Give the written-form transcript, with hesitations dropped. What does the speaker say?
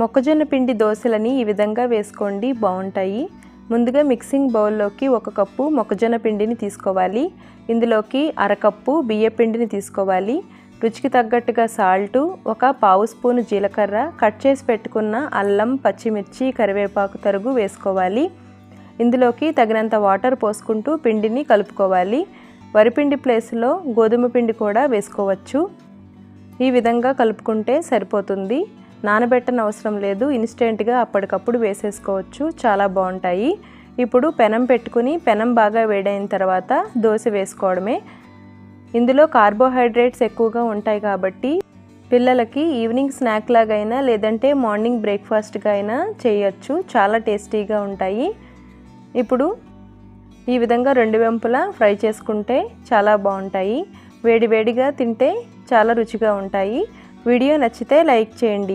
మొక్కజొన్న పిండి దోశలని ఈ విధంగా వేసుకోండి, బాగుంటాయి. ముందుగా మిక్సింగ్ బౌల్లోకి 1 కప్పు మొక్కజొన్న పిండిని తీసుకోవాలి. ఇందులోకి అరకప్పు బియ్య పిండిని తీసుకోవాలి. రుచికి తగ్గట్టుగా సాల్టు, 1 పావు స్పూను జీలకర్ర, కట్ చేసి పెట్టుకున్న అల్లం, పచ్చిమిర్చి, కరివేపాకు తరుగు వేసుకోవాలి. ఇందులోకి తగినంత వాటర్ పోసుకుంటూ పిండిని కలుపుకోవాలి. వరిపిండి ప్లేస్లో గోధుమ పిండి కూడా వేసుకోవచ్చు. ఈ విధంగా కలుపుకుంటే సరిపోతుంది. నానబెట్టన అవసరం లేదు, ఇన్స్టెంట్గా అప్పటికప్పుడు వేసేసుకోవచ్చు, చాలా బాగుంటాయి. ఇప్పుడు పెనం పెట్టుకుని పెనం బాగా వేడైన తర్వాత దోశ వేసుకోవడమే. ఇందులో కార్బోహైడ్రేట్స్ ఎక్కువగా ఉంటాయి కాబట్టి పిల్లలకి ఈవినింగ్ స్నాక్ లాగైనా లేదంటే మార్నింగ్ బ్రేక్ఫాస్ట్గా అయినా చేయొచ్చు, చాలా టేస్టీగా ఉంటాయి. ఇప్పుడు ఈ విధంగా 2 వైపులా ఫ్రై చేసుకుంటే చాలా బాగుంటాయి. వేడివేడిగా తింటే చాలా రుచిగా ఉంటాయి. వీడియో నచ్చితే లైక్ చేయండి.